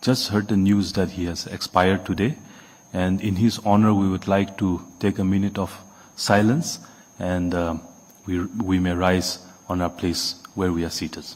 just heard the news that he has expired today, and in his honor we would like to take a minute of silence, and we may rise on our place where we are seated.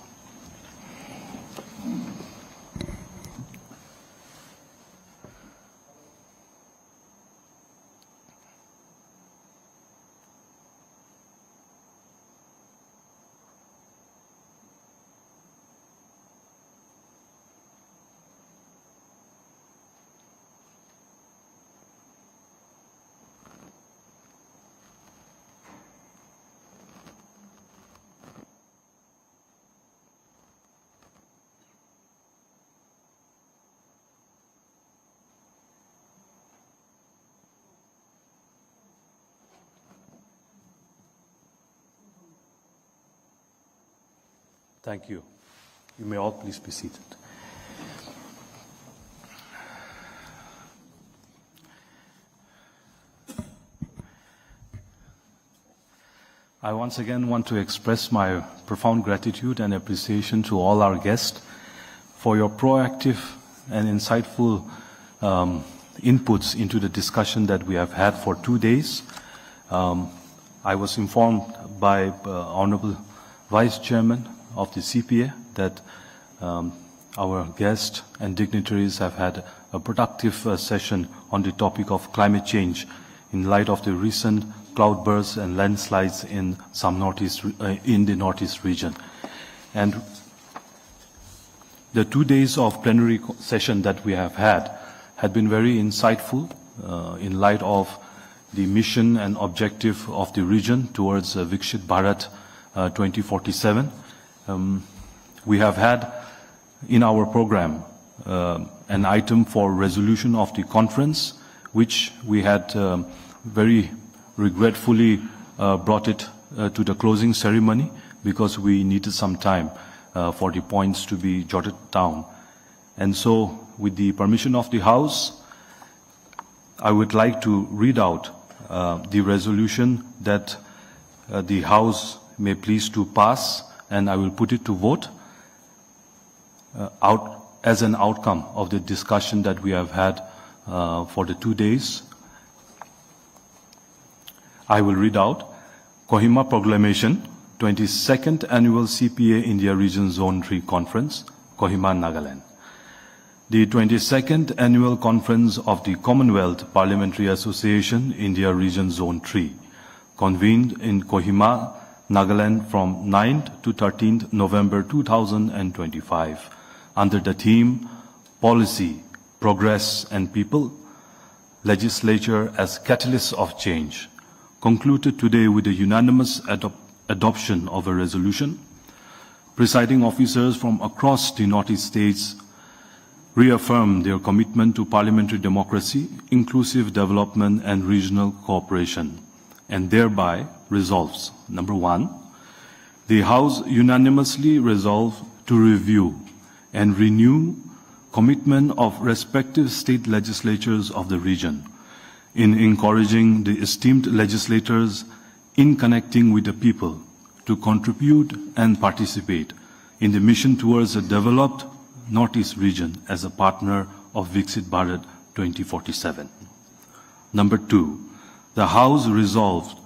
Thank you. You may all please be seated. I once again want to express my profound gratitude and appreciation to all our guests for your proactive and insightful inputs into the discussion that we have had for 2 days. I was informed by Honorable Vice Chairman of the CPA that our guests and dignitaries have had a productive session on the topic of climate change in light of the recent cloudbursts and landslides in the Northeast region. And the 2 days of plenary session that we have had been very insightful in light of the mission and objective of the region towards Viksit Bharat 2047. We have had in our program an item for resolution of the conference, which we had very regretfully brought it to the closing ceremony because we needed some time for the points to be jotted down. And so, with the permission of the House, I would like to read out the resolution that the House may please to pass, and I will put it to vote out as an outcome of the discussion that we have had for the 2 days. I will read out Kohima Proclamation, 22nd Annual CPA India Region Zone 3 Conference, Kohima, Nagaland. The 22nd Annual Conference of the Commonwealth Parliamentary Association, India Region Zone 3, convened in Kohima, Nagaland from 9th to 13th November 2025 under the theme Policy, Progress and People, Legislature as Catalyst of Change, concluded today with the unanimous adoption of a resolution. Presiding officers from across the Northeast states reaffirmed their commitment to parliamentary democracy, inclusive development and regional cooperation, and thereby resolves, number 1, the House unanimously resolved to review and renew commitment of respective state legislatures of the region in encouraging the esteemed legislators in connecting with the people to contribute and participate in the mission towards a developed Northeast region as a partner of Viksit Bharat 2047. Number 2, the House resolved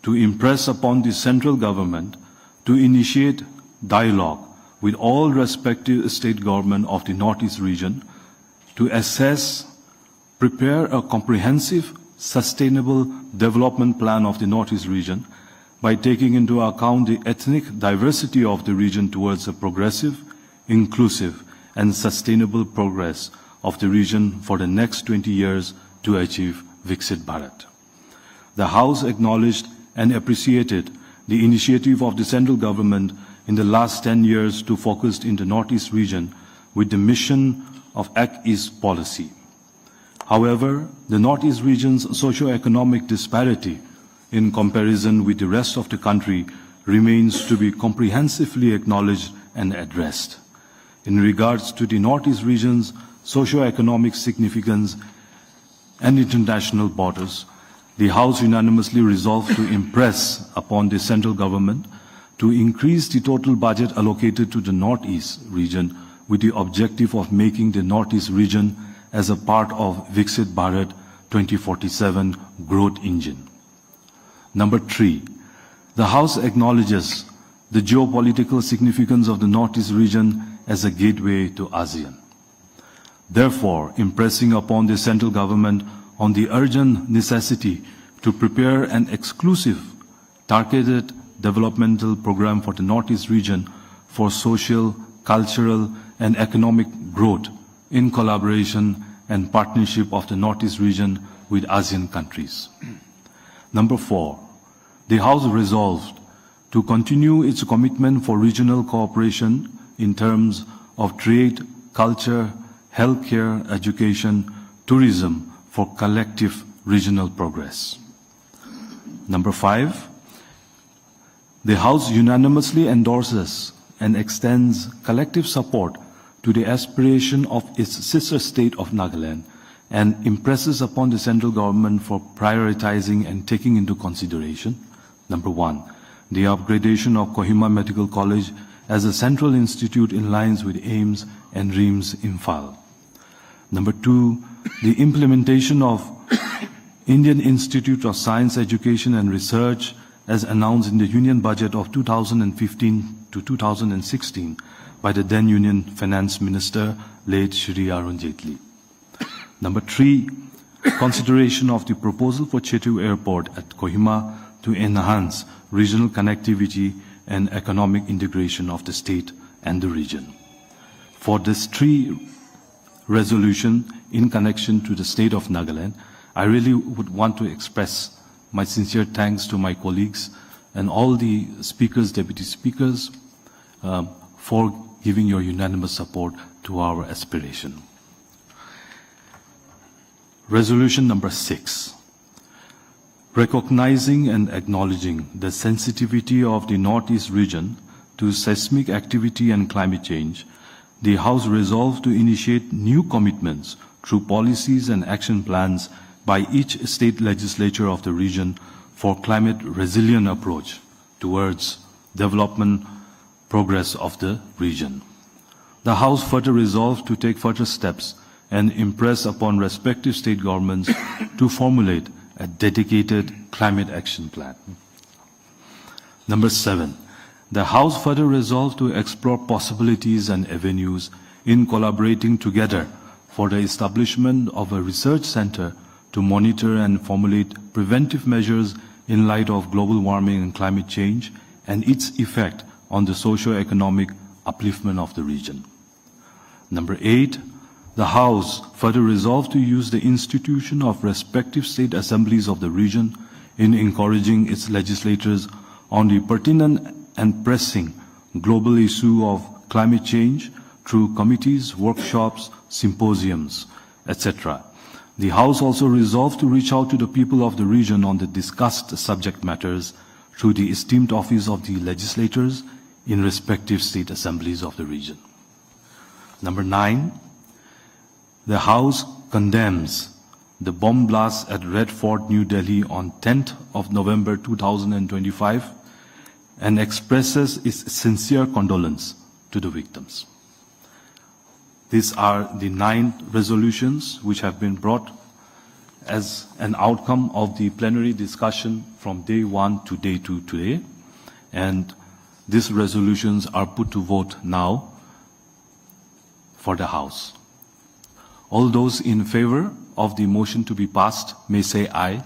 to impress upon the central government to initiate dialogue with all respective state government of the Northeast region to assess, prepare a comprehensive, sustainable development plan of the Northeast region by taking into account the ethnic diversity of the region towards a progressive, inclusive, and sustainable progress of the region for the next 20 years to achieve Viksit Bharat. The House acknowledged and appreciated the initiative of the central government in the last 10 years to focus in the Northeast region with the mission of Act East policy. However, the Northeast region's socio-economic disparity in comparison with the rest of the country remains to be comprehensively acknowledged and addressed. In regards to the Northeast region's socio-economic significance and international borders, the House unanimously resolved to impress upon the central government to increase the total budget allocated to the Northeast region with the objective of making the Northeast region as a part of Viksit Bharat 2047 growth engine. Number 3, the House acknowledges the geopolitical significance of the Northeast region as a gateway to ASEAN. Therefore, impressing upon the central government on the urgent necessity to prepare an exclusive, targeted developmental program for the Northeast region for social, cultural, and economic growth in collaboration and partnership of the Northeast region with ASEAN countries. Number 4, the House resolved to continue its commitment for regional cooperation in terms of trade, culture, healthcare, education, tourism for collective regional progress. Number 5, the House unanimously endorses and extends collective support to the aspiration of its sister state of Nagaland and impresses upon the central government for prioritizing and taking into consideration, number 1, the upgradation of Kohima Medical College as a central institute in lines with AIIMS and RIMS Imphal. Number 2, the implementation of Indian Institute of Science Education and Research as announced in the Union Budget of 2015 to 2016 by the then Union Finance Minister, late Shri Arun Jaitley. Number 3, consideration of the proposal for Chetu Airport at Kohima to enhance regional connectivity and economic integration of the state and the region. For these 3 resolutions in connection to the state of Nagaland, I really would want to express my sincere thanks to my colleagues and all the speakers, deputy speakers, for giving your unanimous support to our aspiration. Resolution number 6. Recognizing and acknowledging the sensitivity of the Northeast region to seismic activity and climate change, the House resolved to initiate new commitments through policies and action plans by each state legislature of the region for climate resilient approach towards development progress of the region. The House further resolved to take further steps and impress upon respective state governments to formulate a dedicated climate action plan. Number 7, the House further resolved to explore possibilities and avenues in collaborating together for the establishment of a research center to monitor and formulate preventive measures in light of global warming and climate change and its effect on the socio-economic upliftment of the region. Number 8, the House further resolved to use the institution of respective state assemblies of the region in encouraging its legislators on the pertinent and pressing global issue of climate change through committees, workshops, symposiums, etc. The House also resolved to reach out to the people of the region on the discussed subject matters through the esteemed office of the legislators in respective state assemblies of the region. Number 9, the House condemns the bomb blast at Red Fort, New Delhi on 10th of November 2025 and expresses its sincere condolence to the victims. These are the 9 resolutions which have been brought as an outcome of the plenary discussion from day 1 to day 2 today. And these resolutions are put to vote now for the House. All those in favor of the motion to be passed may say aye.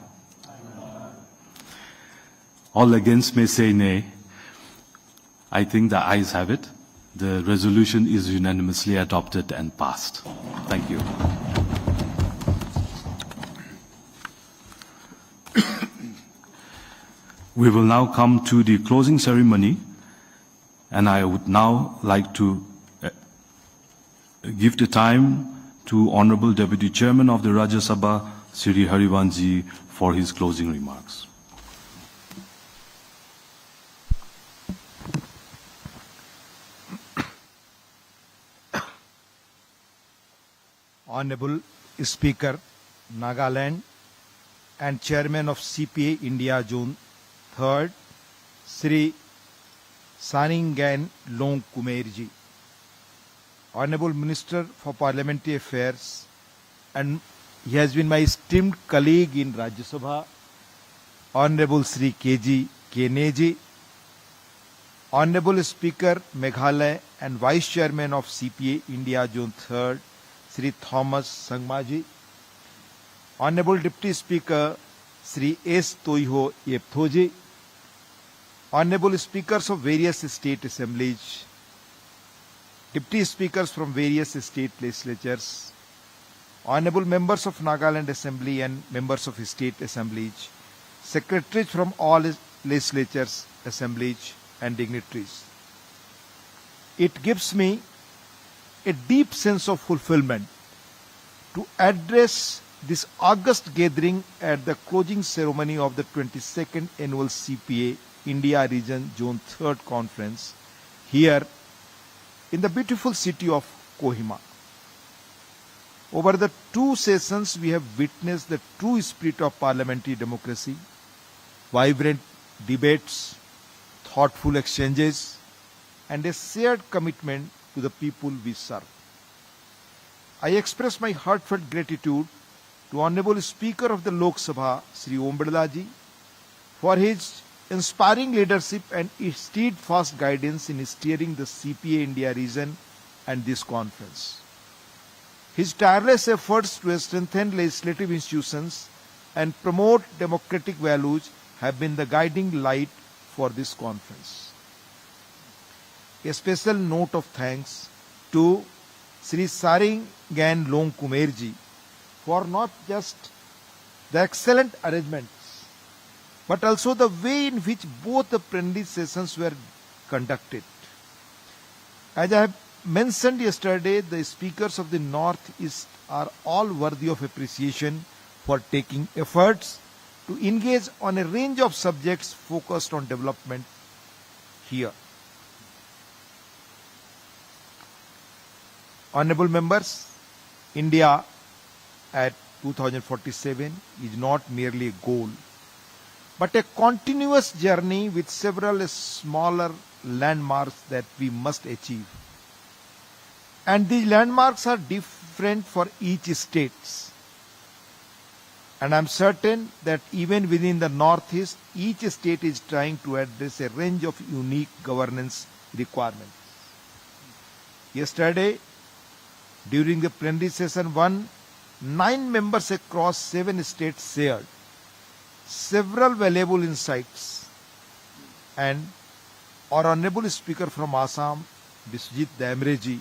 All against may say nay. I think the ayes have it. The resolution is unanimously adopted and passed. Thank you. We will now come to the closing ceremony, and I would now like to give the time to Honorable Deputy Chairman of the Rajya Sabha, Shri Harivanshi, for his closing remarks. Honorable Speaker, Nagaland, and Chairman of CPA India Zone 3rd, Sri Saningan Longkumerji. Honorable Minister for Parliamentary Affairs, and he has been my esteemed colleague in Rajya Sabha, Honorable Sri K.G. Keneji, Honorable Speaker Meghalaya and Vice Chairman of CPA India Zone 3rd, Sri Thomas Sangmaji, Honorable Deputy Speaker Sri S. Toiho Yepthoji, Honorable Speakers of various state assemblies, Deputy Speakers from various state legislatures, Honorable Members of Nagaland Assembly and Members of State Assemblies, Secretaries from all legislatures, assemblies and dignitaries. It gives me a deep sense of fulfillment to address this august gathering at the closing ceremony of the 22nd Annual CPA India Region Zone 3rd Conference here in the beautiful city of Kohima. Over the two sessions, we have witnessed the true spirit of parliamentary democracy, vibrant debates, thoughtful exchanges, and a shared commitment to the people we serve. I express my heartfelt gratitude to Honorable Speaker of the Lok Sabha, Sri Om Birla ji, for his inspiring leadership and steadfast guidance in steering the CPA India region and this conference. His tireless efforts to strengthen legislative institutions and promote democratic values have been the guiding light for this conference. A special note of thanks to Sri Saringan Longkumerji for not just the excellent arrangements, but also the way in which both the plenary sessions were conducted. As I have mentioned yesterday, the speakers of the North-East are all worthy of appreciation for taking efforts to engage on a range of subjects focused on development here. Honorable members, India at 2047 is not merely a goal, but a continuous journey with several smaller landmarks that we must achieve. And these landmarks are different for each state. And I'm certain that even within the Northeast, each state is trying to address a range of unique governance requirements. Yesterday, during the plenary session 1, 9 members across 7 states shared several valuable insights, and our Honorable Speaker from Assam, Biswajit Damreji,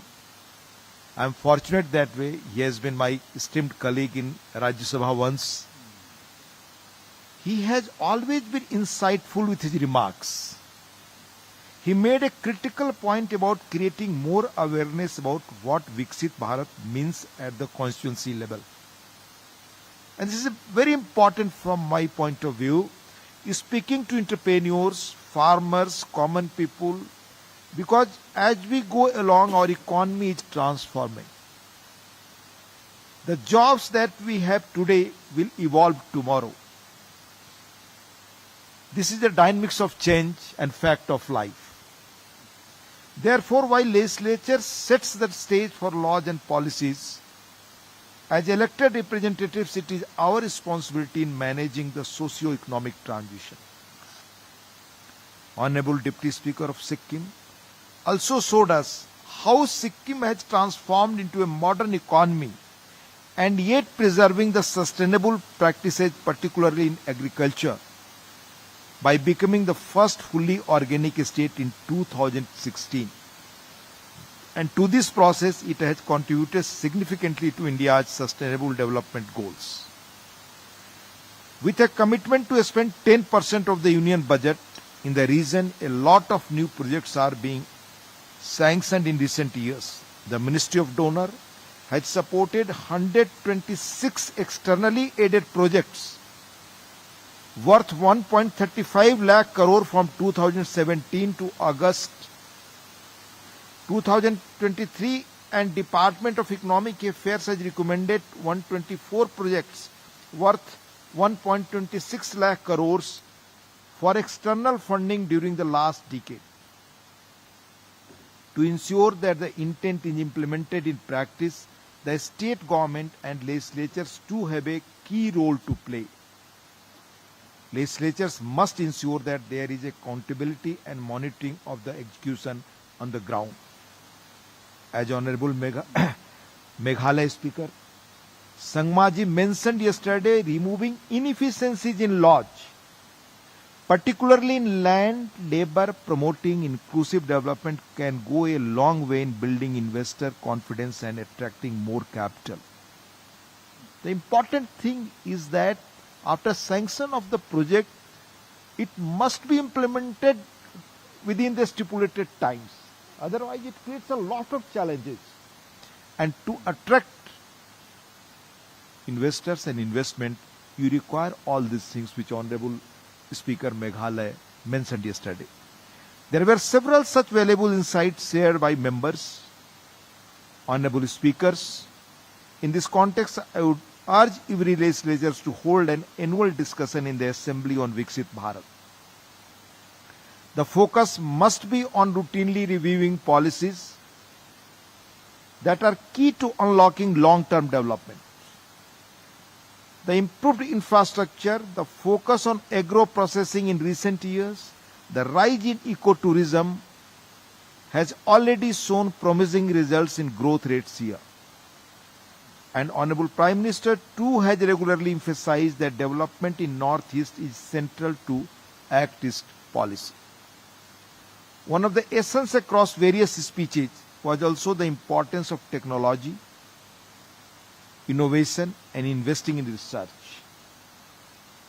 I am fortunate that way. He has been my esteemed colleague in Rajya Sabha once. He has always been insightful with his remarks. He made a critical point about creating more awareness about what Viksit Bharat means at the constituency level. And this is very important from my point of view, speaking to entrepreneurs, farmers, common people, because as we go along, our economy is transforming. The jobs that we have today will evolve tomorrow. This is the dynamics of change and fact of life. Therefore, while legislature sets the stage for laws and policies, as elected representatives, it is our responsibility in managing the socio-economic transition. Honorable Deputy Speaker of Sikkim also showed us how Sikkim has transformed into a modern economy and yet preserving the sustainable practices, particularly in agriculture, by becoming the first fully organic state in 2016. And to this process, it has contributed significantly to India's sustainable development goals. With a commitment to spend 10% of the union budget in the region, a lot of new projects are being sanctioned in recent years. The Ministry of Donor has supported 126 externally aided projects worth 1.35 lakh crore from 2017 to August 2023, and Department of Economic Affairs has recommended 124 projects worth 1.26 lakh crores for external funding during the last decade. To To ensure that the intent is implemented in practice, the state government and legislatures too have a key role to play. Legislatures must ensure that there is accountability and monitoring of the execution on the ground. As Honorable Meghalaya Speaker Sangmaji mentioned yesterday, removing inefficiencies in laws, particularly in land, labor, promoting inclusive development can go a long way in building investor confidence and attracting more capital. The important thing is that after sanction of the project, it must be implemented within the stipulated times. Otherwise, it creates a lot of challenges. And to attract investors and investment, you require all these things which Honorable Speaker Meghalaya mentioned yesterday. There were several such valuable insights shared by members. Honorable Speakers, in this context, I would urge every legislature to hold an annual discussion in the Assembly on Viksit Bharat. The focus must be on routinely reviewing policies that are key to unlocking long-term development. The improved infrastructure, the focus on agro-processing in recent years, the rise in ecotourism has already shown promising results in growth rates here. And Honorable Prime Minister too has regularly emphasized that development in Northeast is central to Act East policy. One of the essence across various speeches was also the importance of technology, innovation and investing in research.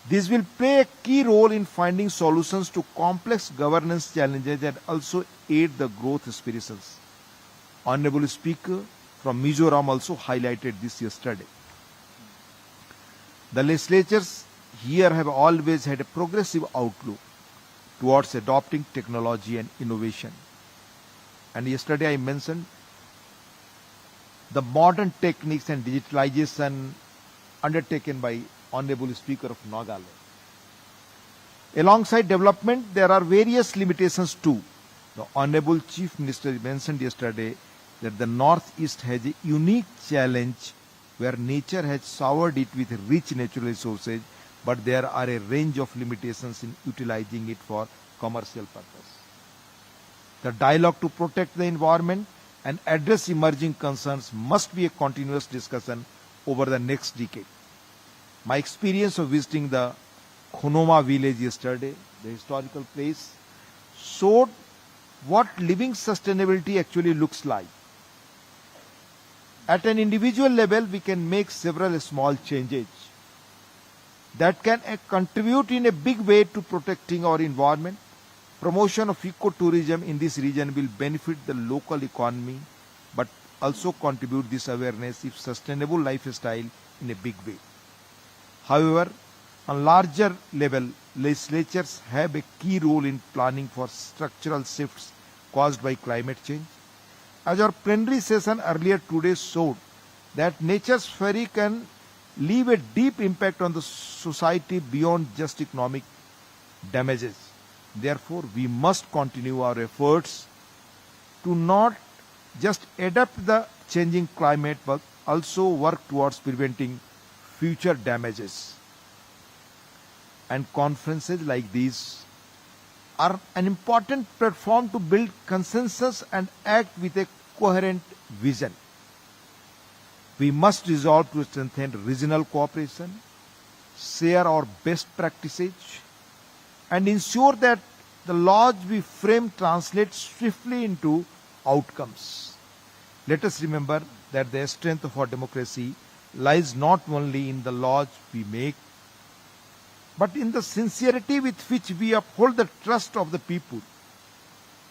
This will play a key role in finding solutions to complex governance challenges and also aid the growth aspirations. Honorable Speaker from Mizoram also highlighted this yesterday. The legislatures here have always had a progressive outlook towards adopting technology and innovation. And yesterday I mentioned the modern techniques and digitalization undertaken by Honorable Speaker of Nagaland. Alongside development, there are various limitations too. The Honorable Chief Minister mentioned yesterday that the Northeast has a unique challenge where nature has showered it with rich natural resources, but there are a range of limitations in utilizing it for commercial purpose. The dialogue to protect the environment and address emerging concerns must be a continuous discussion over the next decade. My experience of visiting the Khonoma village yesterday, the historical place, showed what living sustainability actually looks like. At an individual level, we can make several small changes that can contribute in a big way to protecting our environment. Promotion of ecotourism in this region will benefit the local economy, but also contribute this awareness of sustainable lifestyle in a big way. However, on larger level, legislatures have a key role in planning for structural shifts caused by climate change. As our plenary session earlier today showed, that nature's fury can leave a deep impact on the society beyond just economic damages. Therefore, we must continue our efforts to not just adapt the changing climate, but also work towards preventing future damages. And conferences like these are an important platform to build consensus and act with a coherent vision. We must resolve to strengthen regional cooperation, share our best practices, and ensure that the laws we frame translate swiftly into outcomes. Let us remember that the strength of our democracy lies not only in the laws we make, but in the sincerity with which we uphold the trust of the people.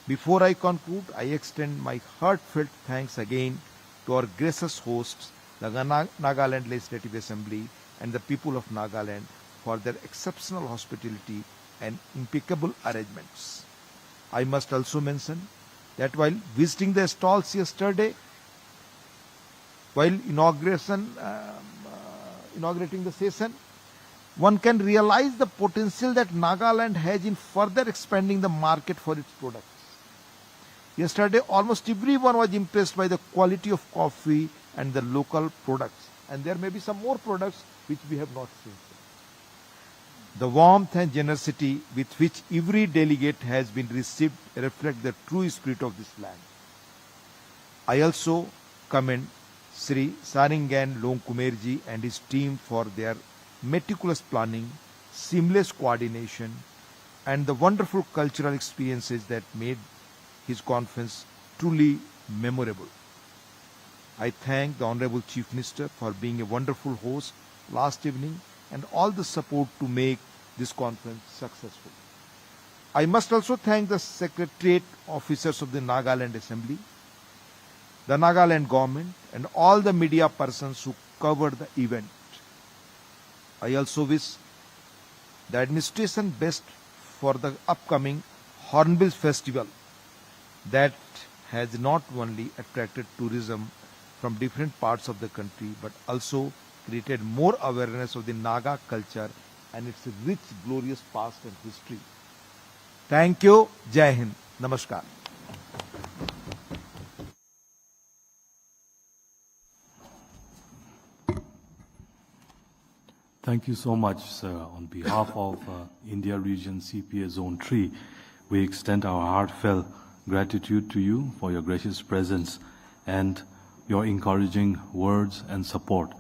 Before I conclude, I extend my heartfelt thanks again to our gracious hosts, the Nagaland Legislative Assembly and the people of Nagaland for their exceptional hospitality and impeccable arrangements. I must also mention that while visiting the stalls yesterday, while inaugurating the session, one can realize the potential that Nagaland has in further expanding the market for its products. Yesterday, almost everyone was impressed by the quality of coffee and the local products. And there may be some more products which we have not seen. The warmth and generosity with which every delegate has been received reflect the true spirit of this land. I also commend Sri Saringan Longkumerji and his team for their meticulous planning, seamless coordination, and the wonderful cultural experiences that made his conference truly memorable. I thank the Honorable Chief Minister for being a wonderful host last evening and all the support to make this conference successful. I must also thank the Secretariat officers of the Nagaland Assembly, the Nagaland government, and all the media persons who covered the event. I also wish the administration best for the upcoming Hornbill Festival that has not only attracted tourism from different parts of the country but also created more awareness of the Naga culture and its rich, glorious past and history. Thank you. Jai Hind. Namaskar. Thank you so much, sir. On behalf of India Region CPA Zone 3, we extend our heartfelt gratitude to you for your gracious presence and your encouraging words and support.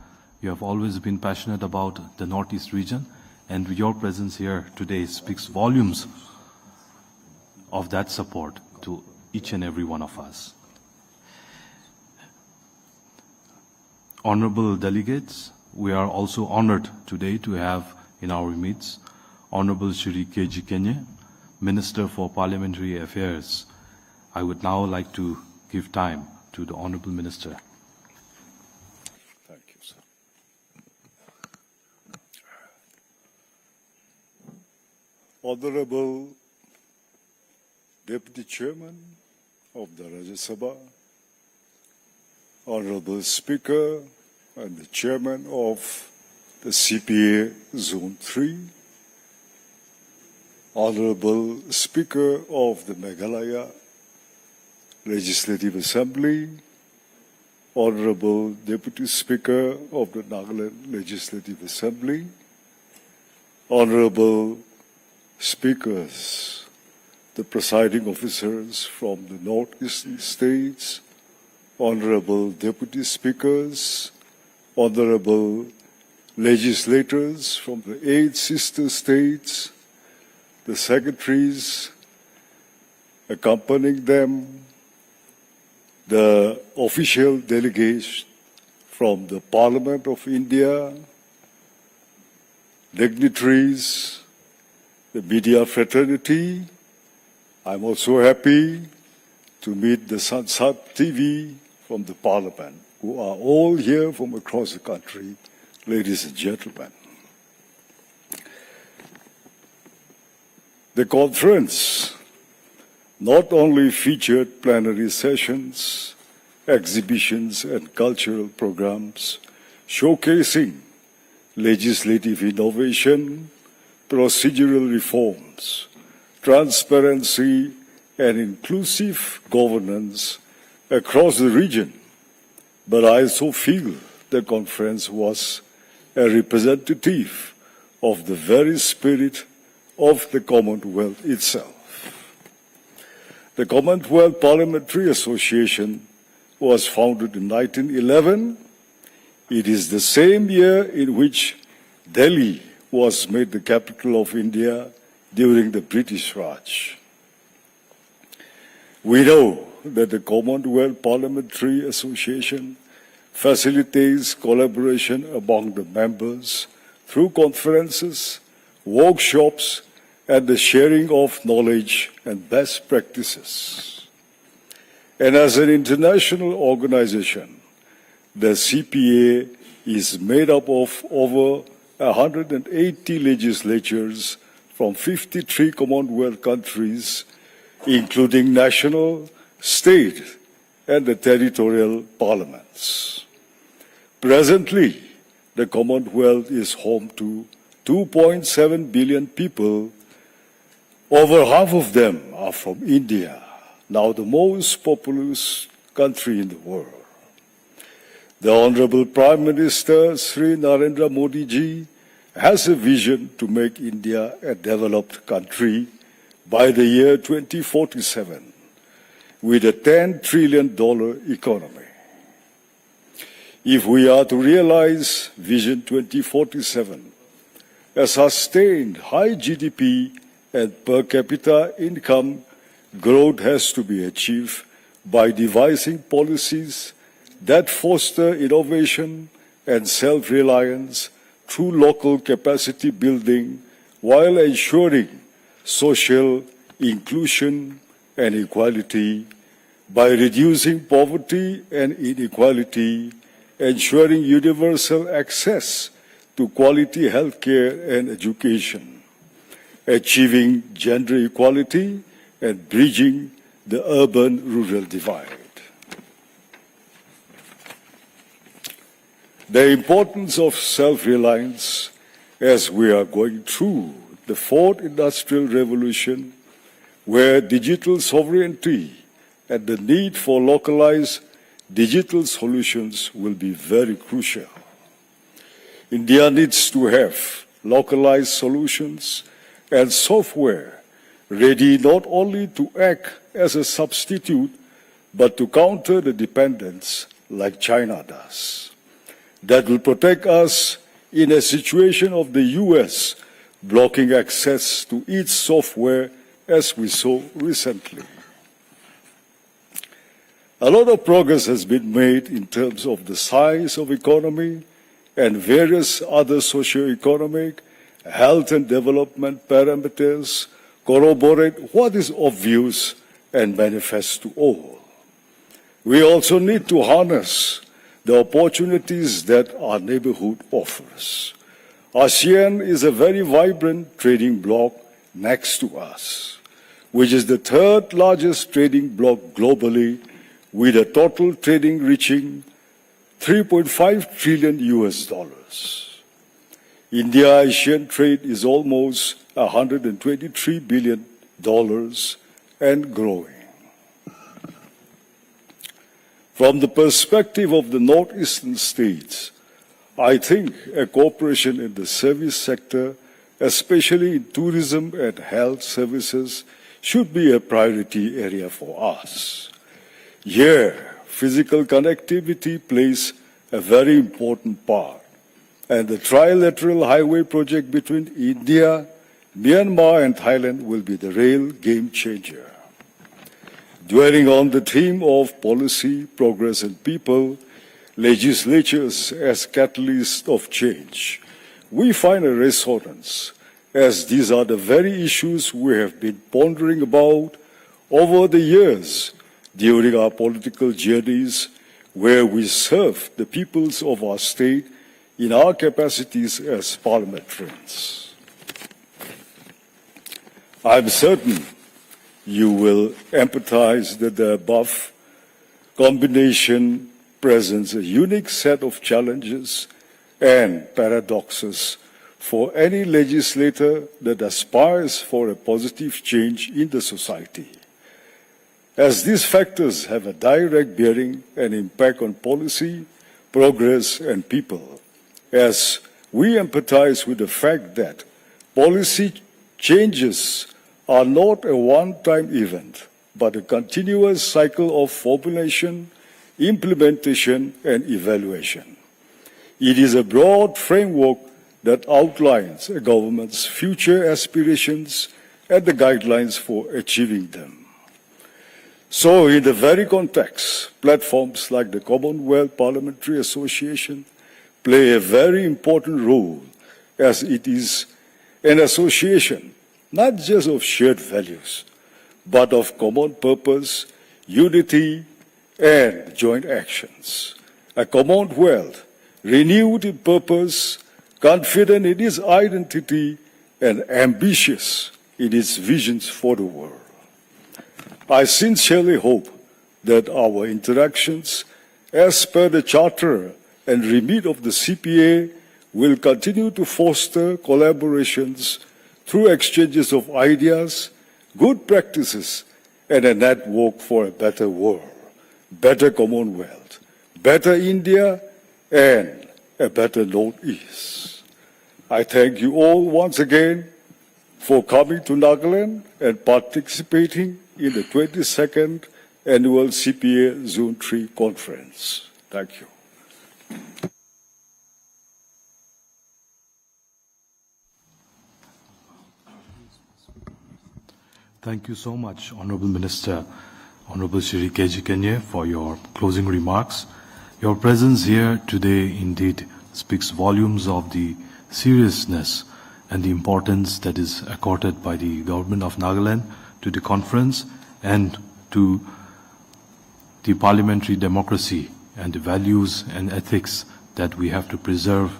You have always been passionate about the Northeast region, and your presence here today speaks volumes of that support to each and every one of us. Honorable delegates, we are also honored today to have in our midst Honorable Shri K.G. Kenye, Minister for Parliamentary Affairs. I would now like to give time to the Honorable Minister. Thank you, sir. Honorable Deputy Chairman of the Rajya Sabha, Honorable Speaker and the Chairman of the CPA Zone 3, Honorable Speaker of the Meghalaya Legislative Assembly, Honorable Deputy Speaker of the Nagaland Legislative Assembly, Honorable Speakers, the presiding officers from the northeastern states, Honorable Deputy Speakers, Honorable legislators from the 8 sister states, the secretaries accompanying them, the official delegates from the Parliament of India, dignitaries, the media fraternity. I'm also happy to meet the Sansad TV from the Parliament, who are all here from across the country, ladies and gentlemen. The conference not only featured plenary sessions, exhibitions, and cultural programs showcasing legislative innovation, procedural reforms, transparency, and inclusive governance across the region, but I also feel the conference was a representative of the very spirit of the Commonwealth itself. The Commonwealth Parliamentary Association was founded in 1911. It is the same year in which Delhi was made the capital of India during the British Raj. We know that the Commonwealth Parliamentary Association facilitates collaboration among the members through conferences, workshops, and the sharing of knowledge and best practices. And as an international organization, the CPA is made up of over 180 legislatures from 53 Commonwealth countries, including national, state, and the territorial parliaments. Presently, the Commonwealth is home to 2.7 billion people. Over half of them are from India, now the most populous country in the world. The Honorable Prime Minister Sri Narendra Modi ji has a vision to make India a developed country by the year 2047 with a $10 trillion economy. If we are to realize Vision 2047, a sustained high GDP and per capita income growth has to be achieved by devising policies that foster innovation and self-reliance through local capacity building while ensuring social inclusion and equality by reducing poverty and inequality, ensuring universal access to quality healthcare and education, achieving gender equality and bridging the urban-rural divide. The importance of self-reliance as we are going through the fourth industrial revolution, where digital sovereignty and the need for localized digital solutions will be very crucial. India needs to have localized solutions and software ready not only to act as a substitute, but to counter the dependence like China does. That will protect us in a situation of the US blocking access to its software, as we saw recently. A lot of progress has been made in terms of the size of economy and various other socio-economic, health and development parameters corroborate what is obvious and manifest to all. We also need to harness the opportunities that our neighborhood offers. ASEAN is a very vibrant trading bloc next to us, which is the third largest trading bloc globally, with a total trading reaching $3.5 trillion US. India-ASEAN trade is almost $123 billion and growing. From the perspective of the northeastern states, I think a cooperation in the service sector, especially in tourism and health services, should be a priority area for us. Here, physical connectivity plays a very important part, and the trilateral highway project between India, Myanmar and Thailand will be the real game changer. Dwelling on the theme of policy, progress and people, legislatures as catalysts of change, we find a resonance, as these are the very issues we have been pondering about over the years during our political journeys, where we serve the peoples of our state in our capacities as parliamentarians. I'm certain you will empathize that the above combination presents a unique set of challenges and paradoxes for any legislator that aspires for a positive change in the society, as these factors have a direct bearing and impact on policy, progress and people, as we empathize with the fact that policy changes are not a one-time event, but a continuous cycle of formulation, implementation, and evaluation. It is a broad framework that outlines a government's future aspirations and the guidelines for achieving them. So, in the very context, platforms like the Commonwealth Parliamentary Association play a very important role, as it is an association not just of shared values, but of common purpose, unity, and joint actions. A Commonwealth renewed in purpose, confident in its identity, and ambitious in its visions for the world. I sincerely hope that our interactions, as per the Charter and remit of the CPA, will continue to foster collaborations through exchanges of ideas, good practices, and a network for a better world, better Commonwealth, better India, and a better Northeast. I thank you all once again for coming to Nagaland and participating in the 22nd Annual CPA Zone 3 Conference. Thank you. Thank you so much, Honorable Minister, Honorable Shri K.G. Kenye, for your closing remarks. Your presence here today indeed speaks volumes of the seriousness and the importance that is accorded by the Government of Nagaland to the conference and to the parliamentary democracy and the values and ethics that we have to preserve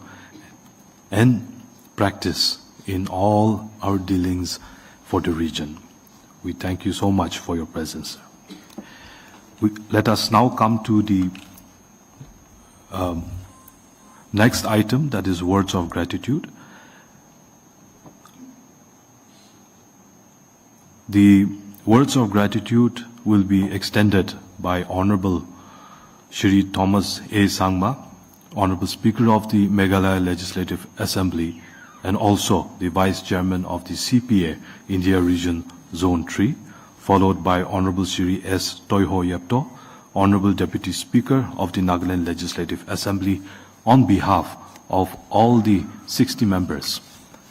and practice in all our dealings for the region. We thank you so much for your presence. Let us now come to the next item, that is words of gratitude. The words of gratitude will be extended by Honorable Shri Thomas A. Sangma, Honorable Speaker of the Meghalaya Legislative Assembly, and also the Vice Chairman of the CPA India Region Zone 3, followed by Honorable Shri S. Toiho Yepto, Honorable Deputy Speaker of the Nagaland Legislative Assembly, on behalf of all the 60 members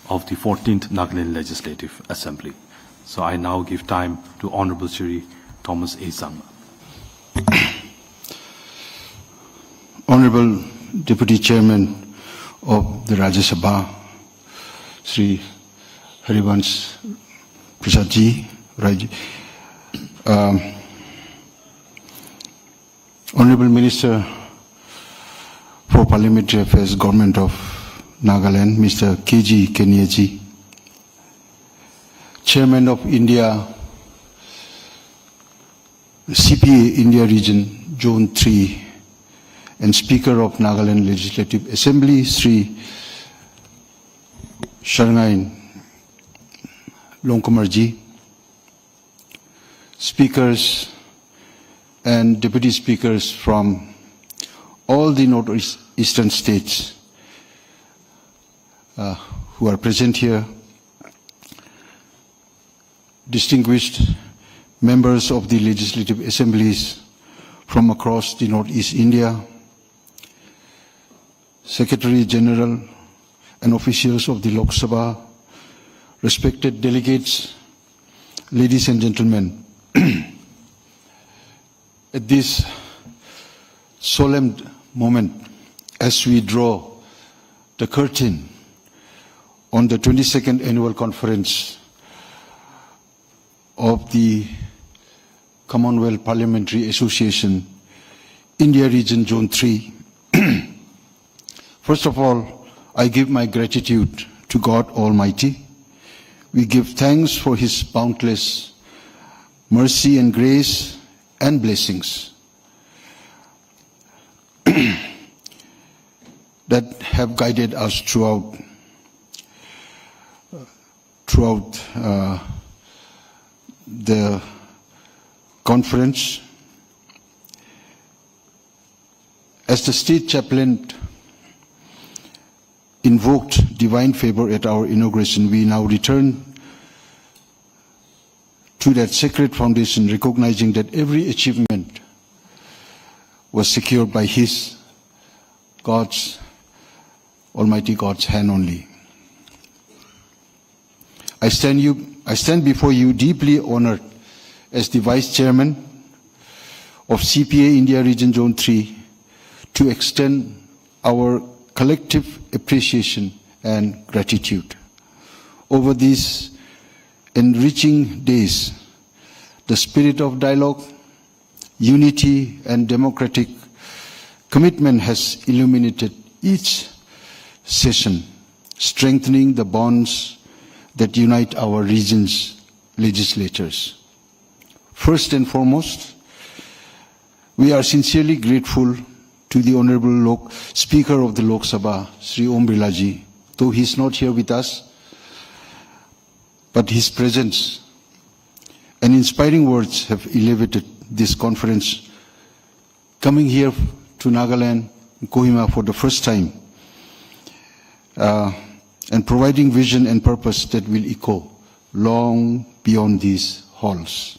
of the 14th Nagaland Legislative Assembly. So I now give time to Honorable Shri Thomas A. Sangma. Honorable Deputy Chairman of the Rajya Sabha, Sri Harivansh Prasadji, Honorable Minister for Parliamentary Affairs, Government of Nagaland, Mr. K.G. Kenye, Chairman of India, CPA India Region Zone 3, and Speaker of Nagaland Legislative Assembly, Sri Sharangain Longkumarji, speakers and deputy speakers from all the northeastern states who are present here, distinguished members of the legislative assemblies from across the Northeast India, Secretary General and officials of the Lok Sabha, respected delegates, ladies and gentlemen. At this solemn moment, as we draw the curtain on the 22nd Annual Conference of the Commonwealth Parliamentary Association, India Region Zone 3, first of all, I give my gratitude to God Almighty. We give thanks for His boundless mercy and grace and blessings that have guided us throughout the conference. As the state chaplain invoked divine favor at our inauguration, we now return to that sacred foundation, recognizing that every achievement was secured by His, Almighty God's hand only. I stand before you deeply honored as the Vice Chairman of CPA India Region Zone 3 to extend our collective appreciation and gratitude. Over these enriching days, the spirit of dialogue, unity, and democratic commitment has illuminated each session, strengthening the bonds that unite our region's legislators. First and foremost, we are sincerely grateful to the Honorable Speaker of the Lok Sabha, Sri Om Birla Ji, though he is not here with us, but his presence and inspiring words have elevated this conference. Coming here to Nagaland, Kohima for the first time, and providing vision and purpose that will echo long beyond these halls.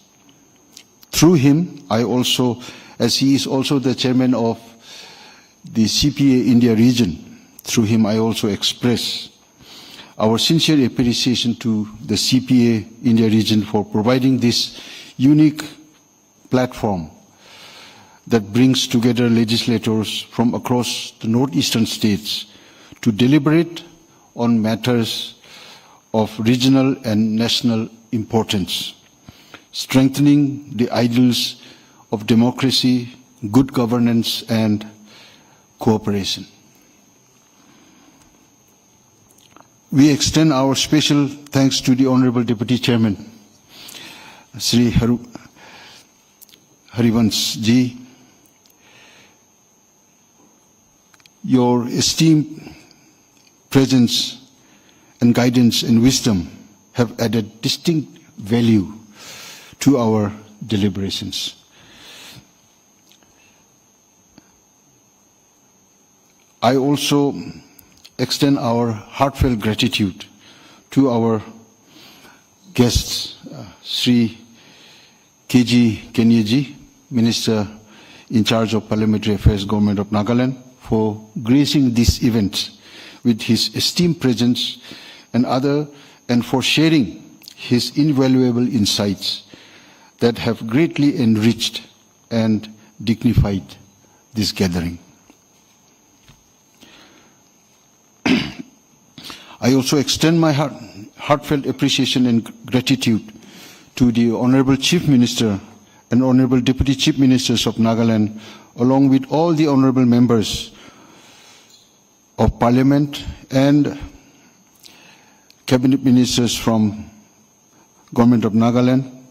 Through him, I also, as he is also the chairman of the CPA India region, through him I also express our sincere appreciation to the CPA India region for providing this unique platform that brings together legislators from across the northeastern states to deliberate on matters of regional and national importance, strengthening the ideals of democracy, good governance, and cooperation. We extend our special thanks to the Honorable Deputy Chairman, Sri Harivans Ji. Your esteemed presence and guidance and wisdom have added distinct value to our deliberations. I also extend our heartfelt gratitude to our guests, Sri K.G. Kenyaji, Minister in charge of Parliamentary Affairs, Government of Nagaland, for gracing this event with his esteemed presence and for sharing his invaluable insights that have greatly enriched and dignified this gathering. I also extend my heartfelt appreciation and gratitude to the Honorable Chief Minister and Honorable Deputy Chief Ministers of Nagaland, along with all the honorable members of Parliament and Cabinet Ministers from Government of Nagaland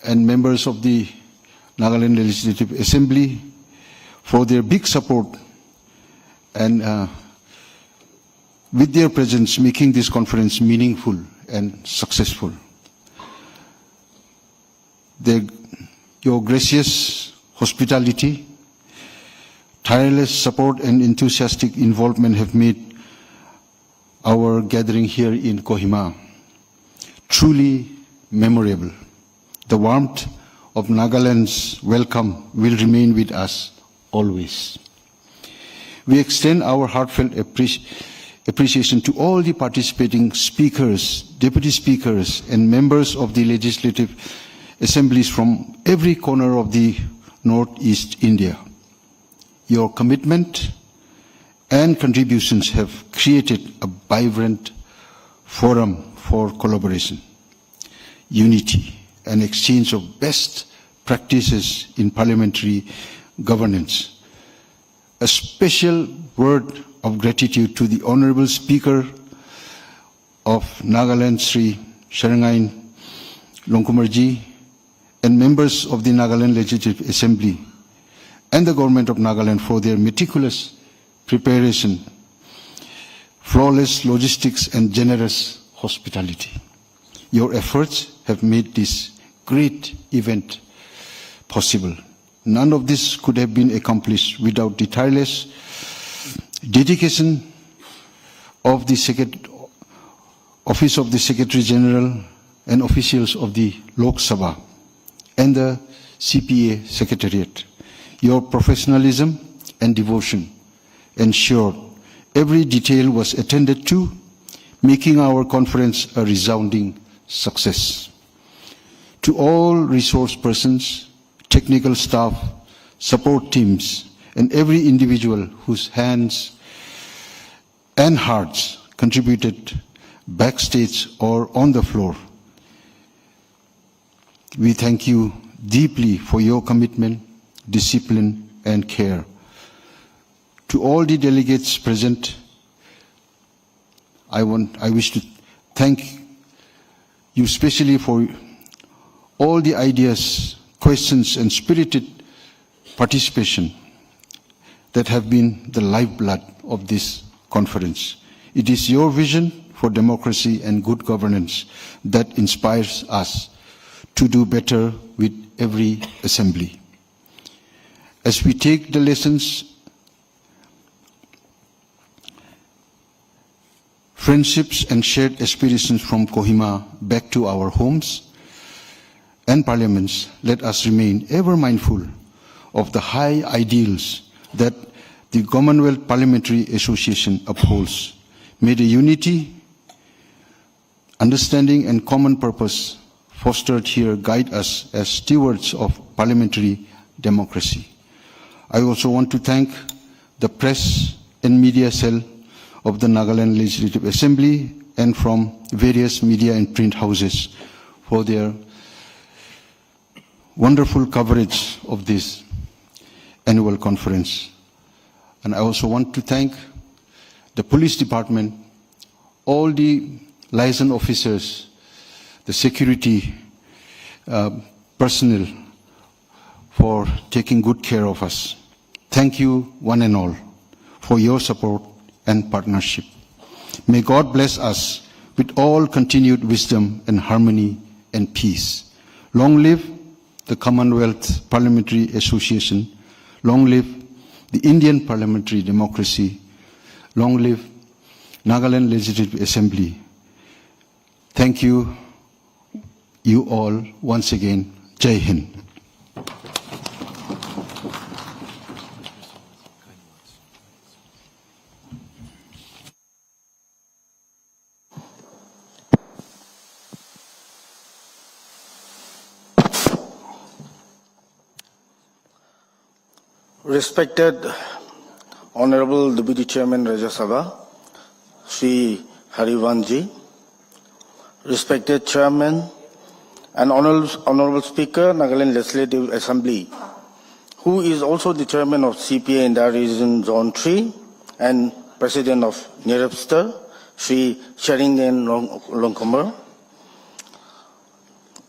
and members of the Nagaland Legislative Assembly for their big support and with their presence making this conference meaningful and successful. Your gracious hospitality, tireless support and enthusiastic involvement have made our gathering here in Kohima truly memorable. The warmth of Nagaland's welcome will remain with us always. We extend our heartfelt appreciation to all the participating speakers, deputy speakers, and members of the legislative assemblies from every corner of the Northeast India. Your commitment and contributions have created a vibrant forum for collaboration, unity, and exchange of best practices in parliamentary governance. A special word of gratitude to the Honorable Speaker of Nagaland, Sri Sharangain Longkumarji, and members of the Nagaland Legislative Assembly and the Government of Nagaland for their meticulous preparation, flawless logistics, and generous hospitality. Your efforts have made this great event possible. None of this could have been accomplished without the tireless dedication of the Office of the Secretary General and officials of the Lok Sabha and the CPA Secretariat. Your professionalism and devotion ensured every detail was attended to, making our conference a resounding success. To all resource persons, technical staff, support teams, and every individual whose hands and hearts contributed backstage or on the floor, we thank you deeply for your commitment, discipline, and care. To all the delegates present, I wish to thank you especially for all the ideas, questions, and spirited participation that have been the lifeblood of this conference. It is your vision for democracy and good governance that inspires us to do better with every assembly. As we take the lessons, friendships and shared aspirations from Kohima back to our homes and parliaments, let us remain ever mindful of the high ideals that the Commonwealth Parliamentary Association upholds. May the unity, understanding and common purpose fostered here guide us as stewards of parliamentary democracy. I also want to thank the press and media cell of the Nagaland Legislative Assembly and from various media and print houses for their wonderful coverage of this annual conference. And I also want to thank the police department, all the liaison officers, the security personnel for taking good care of us. Thank you, one and all, for your support and partnership. May God bless us with all continued wisdom and harmony and peace. Long live the Commonwealth Parliamentary Association. Long live the Indian parliamentary democracy. Long live Nagaland Legislative Assembly. Thank you, you all, once again. Jai Hind. Respected Honorable Deputy Chairman Rajya Sabha, Sri Harivanji, respected Chairman and Honorable Speaker, Nagaland Legislative Assembly, who is also the Chairman of CPA India Region Zone 3 and President of NIREPSTER, Sri Sharingen Longkomar,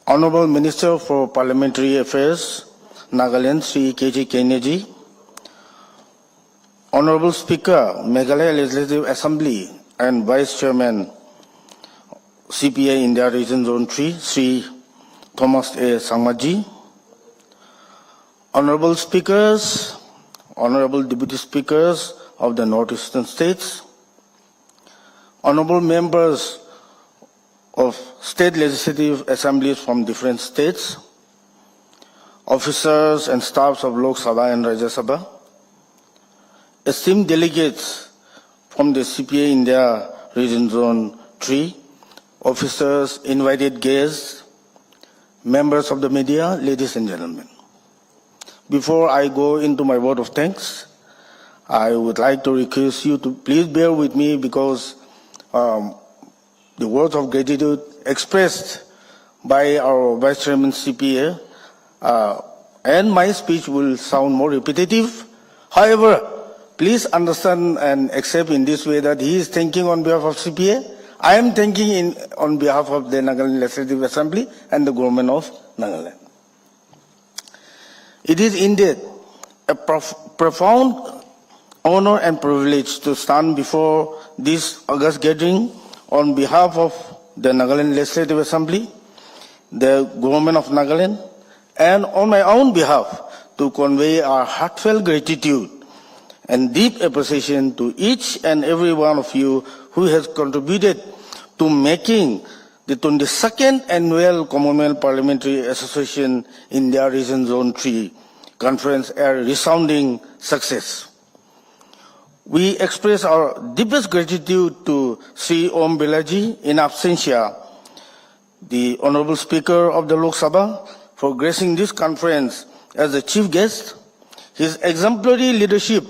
Honorable Minister for Parliamentary Affairs, Nagaland, Sri K.G. Kenyaji, Honorable Speaker, Meghalaya Legislative Assembly and Vice Chairman, CPA India Region Zone 3, Sri Thomas A. Sangmaji, Honorable Speakers, Honorable Deputy Speakers of the Northeastern States, Honorable Members of State Legislative Assemblies from different states, officers and staffs of Lok Sabha and Rajya Sabha, esteemed delegates from the CPA India Region Zone 3, officers, invited guests, members of the media, ladies and gentlemen. Before I go into my word of thanks, I would like to request you to please bear with me because the words of gratitude expressed by our Vice Chairman CPA and my speech will sound more repetitive. However, please understand and accept in this way that he is thanking on behalf of CPA. I am thanking on behalf of the Nagaland Legislative Assembly and the government of Nagaland. It is indeed a profound honor and privilege to stand before this august gathering on behalf of the Nagaland Legislative Assembly, the government of Nagaland, and on my own behalf to convey our heartfelt gratitude and deep appreciation to each and every one of you who has contributed to making the 22nd Annual Commonwealth Parliamentary Association India Region Zone 3 Conference a resounding success. We express our deepest gratitude to Sri Om Bilaji in absentia, the Honorable Speaker of the Lok Sabha, for gracing this conference as the chief guest. His exemplary leadership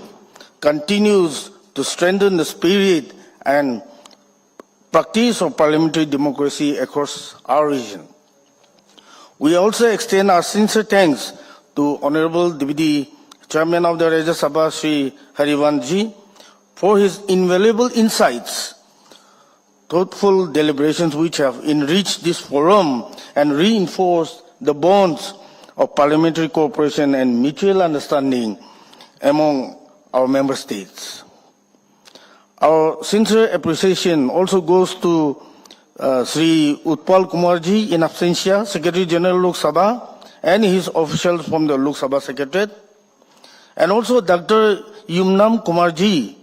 continues to strengthen the spirit and practice of parliamentary democracy across our region. We also extend our sincere thanks to Honorable Deputy Chairman of the Rajya Sabha, Sri Harivanji, for his invaluable insights, thoughtful deliberations which have enriched this forum and reinforced the bonds of parliamentary cooperation and mutual understanding among our member states. Our sincere appreciation also goes to Sri Utpal Kumarji in absentia, Secretary General Lok Sabha, and his officials from the Lok Sabha Secretariat, and also Dr. Yumnam Kumarji,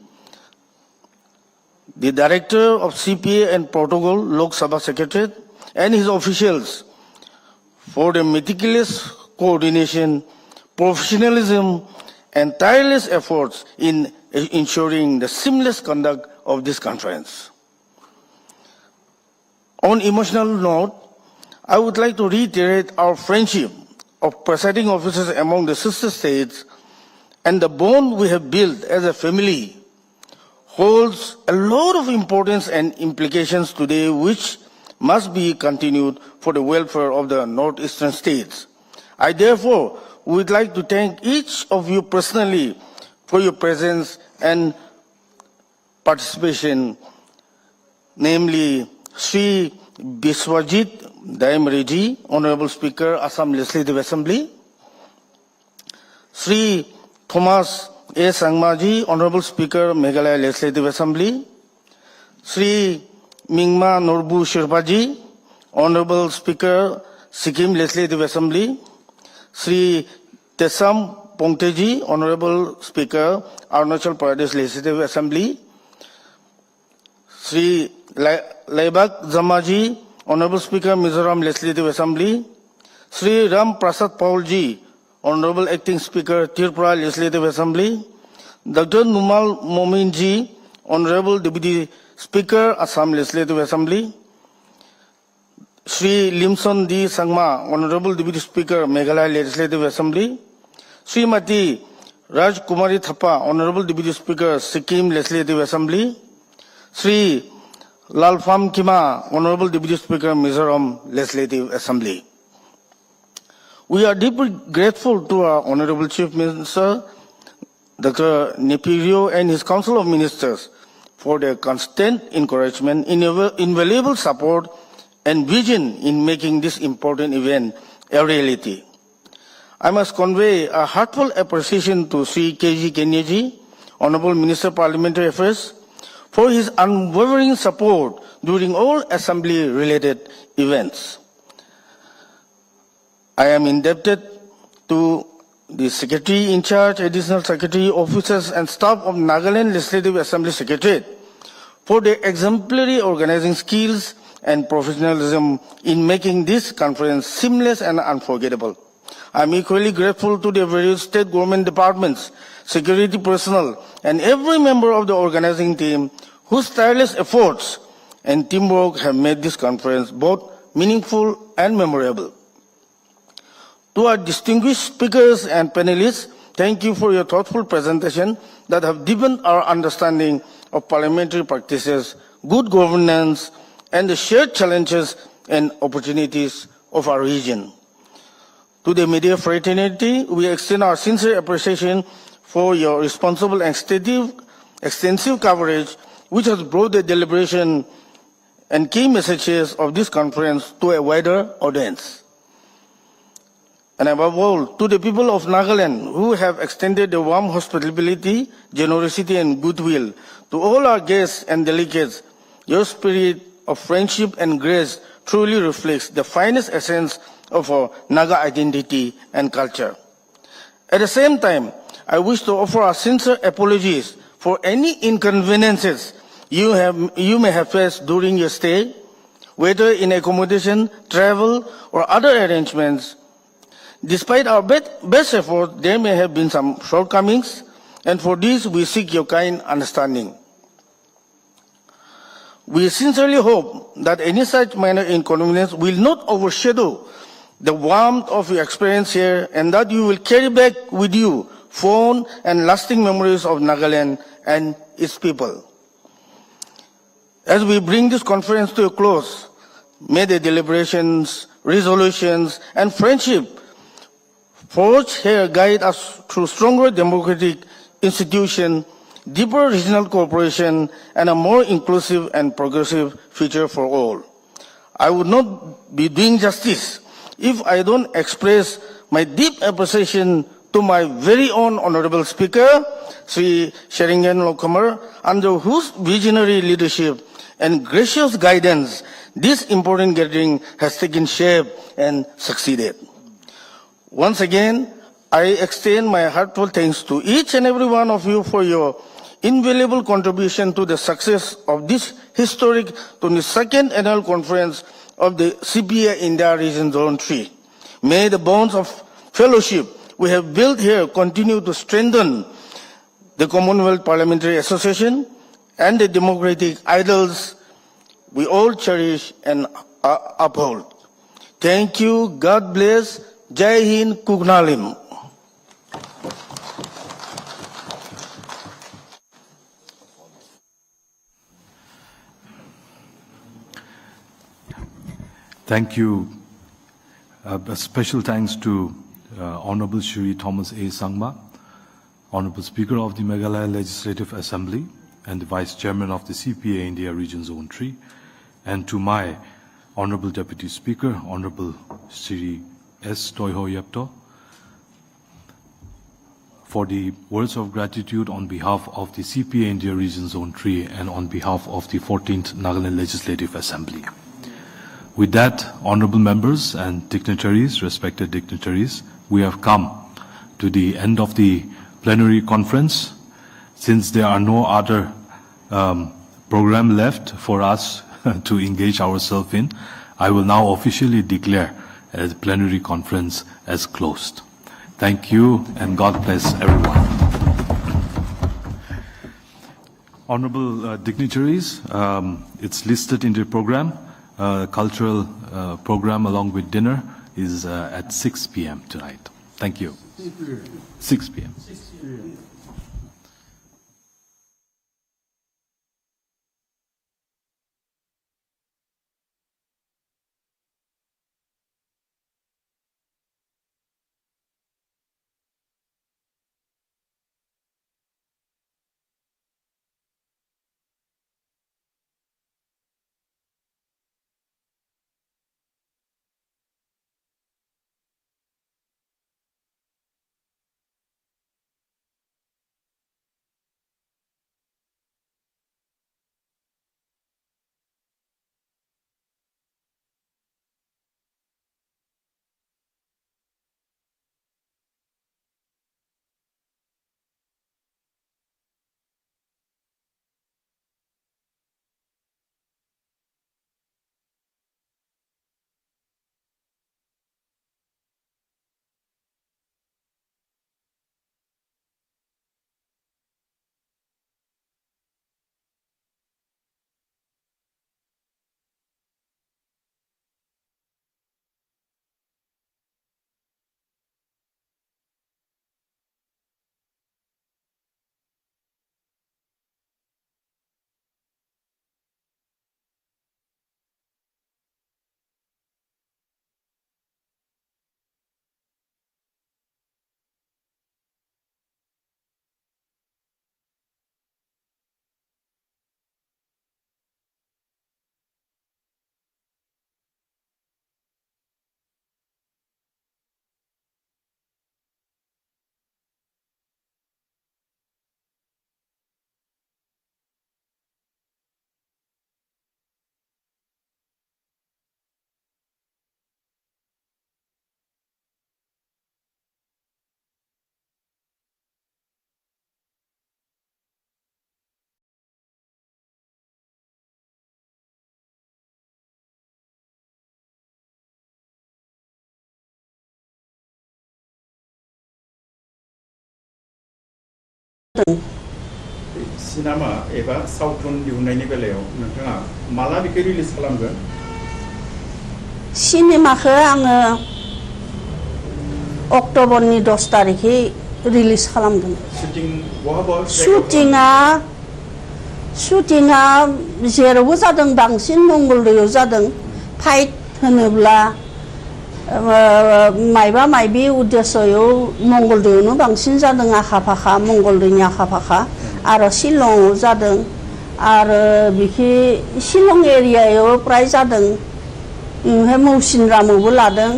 the Director of CPA and Protocol, Lok Sabha Secretariat, and his officials for the meticulous coordination, professionalism, and tireless efforts in ensuring the seamless conduct of this conference. On emotional note, I would like to reiterate our friendship of presiding officers among the sister states, and the bond we have built as a family holds a lot of importance and implications today, which must be continued for the welfare of the northeastern states. I therefore would like to thank each of you personally for your presence and participation, namely Sri Biswajit Daimreji, Honorable Speaker, Assam Legislative Assembly, Sri Thomas A. Sangmaji, Honorable Speaker, Meghalaya Legislative Assembly, Sri Mingma Norbu Sherpaji, Honorable Speaker, Sikkim Legislative Assembly, Sri Tesam Pongteji, Honorable Speaker, Arunachal Pradesh Legislative Assembly, Sri Laibak Zamaji, Honorable Speaker, Mizoram Legislative Assembly, Sri Ram Prasad Paulji, Honorable Acting Speaker, Tripura Legislative Assembly, Dr. Numal Mominji, Honorable Deputy Speaker, Assam Legislative Assembly, Sri Limson D. Sangma, Honorable Deputy Speaker, Meghalaya Legislative Assembly, Srimati Raj Kumari Thapa, Honorable Deputy Speaker, Sikkim Legislative Assembly, Sri Lalfam Kima, Honorable Deputy Speaker, Mizoram Legislative Assembly. We are deeply grateful to our Honorable Chief Minister, Dr. Nepirio, and his Council of Ministers for their constant encouragement, invaluable support, and vision in making this important event a reality. I must convey a heartfelt appreciation to Sri K.G. Kenyaji, Honorable Minister Parliamentary Affairs, for his unwavering support during all assembly-related events. I am indebted to the Secretary in charge, Additional Secretary, officers and staff of Nagaland Legislative Assembly Secretariat for their exemplary organizing skills and professionalism in making this conference seamless and unforgettable. I am equally grateful to the various state government departments, security personnel, and every member of the organizing team whose tireless efforts and teamwork have made this conference both meaningful and memorable. To our distinguished speakers and panelists, thank you for your thoughtful presentation that have deepened our understanding of parliamentary practices, good governance, and the shared challenges and opportunities of our region. To the media fraternity, we extend our sincere appreciation for your responsible and extensive coverage, which has brought the deliberation and key messages of this conference to a wider audience. And above all, to the people of Nagaland who have extended the warm hospitality, generosity, and goodwill to all our guests and delegates, your spirit of friendship and grace truly reflects the finest essence of our Naga identity and culture. At the same time, I wish to offer our sincere apologies for any inconveniences you may have faced during your stay, whether in accommodation, travel, or other arrangements. Despite our best effort, there may have been some shortcomings, and for this we seek your kind understanding. We sincerely hope that any such minor inconvenience will not overshadow the warmth of your experience here, and that you will carry back with you fond and lasting memories of Nagaland and its people. As we bring this conference to a close, may the deliberations, resolutions, and friendship forged here guide us through stronger democratic institutions, deeper regional cooperation, and a more inclusive and progressive future for all. I would not be doing justice if I don't express my deep appreciation to my very own Honorable Speaker, Sri Sheringan Lokamar, under whose visionary leadership and gracious guidance this important gathering has taken shape and succeeded. Once again, I extend my heartfelt thanks to each and every one of you for your invaluable contribution to the success of this historic 22nd annual conference of the CPA India Region Zone 3. May the bonds of fellowship we have built here continue to strengthen the Commonwealth Parliamentary Association and the democratic ideals we all cherish and uphold. Thank you. God bless. Jai Hind, Kugnalim. Thank you. A special thanks to Honorable Shri Thomas A. Sangma, Honorable Speaker of the Meghalaya Legislative Assembly and the Vice Chairman of the CPA India Region Zone 3, and to my Honorable Deputy Speaker, Honorable Shri S. Toiho Yepto, for the words of gratitude on behalf of the CPA India Region Zone 3 and on behalf of the 14th Nagaland Legislative Assembly. With that, honorable members and dignitaries, respected dignitaries, we have come to the end of the plenary conference. Since there are no other program left for us to engage ourselves in, I will now officially declare the plenary conference as closed. Thank you and God bless everyone. Honorable dignitaries, it's listed in the program. Cultural program along with dinner is at 6 p.m. tonight. Thank you. 6 p.m. Cinema एबा सावथुन दिहुननायनि बेलायाव नोंथाङा माला बेखौ release खालामगोन? सिनेमाखौ आङो अक्ट'बरनि 10 तारिखै release खालामगोन। Shooting बहाबा शुटिंआ जेरावबो जादों, बांसिन मंगलदैयाव जादों। फाइट होनोब्ला माइबा माइबि उद्देश्यआव मंगलदैयावनो बांसिन जादों। आखा फाखा मंगलदैनि आखा फाखा आरो शिलंआव जादों आरो बिखि शिलं एरियायाव प्राय जादों। ओमफ्राय मौसिनरामावबो लादों।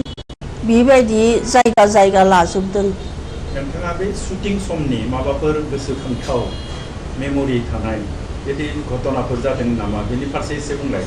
बेबायदि जायगा जायगा लाजोबदों। नोंथाङा बे शुटिं समनि माबाफोर गोसोखांथाव मेम'रि थानाय बिदि घटनाफोर जादों नामा बेनि फारसे एसे बुंलाय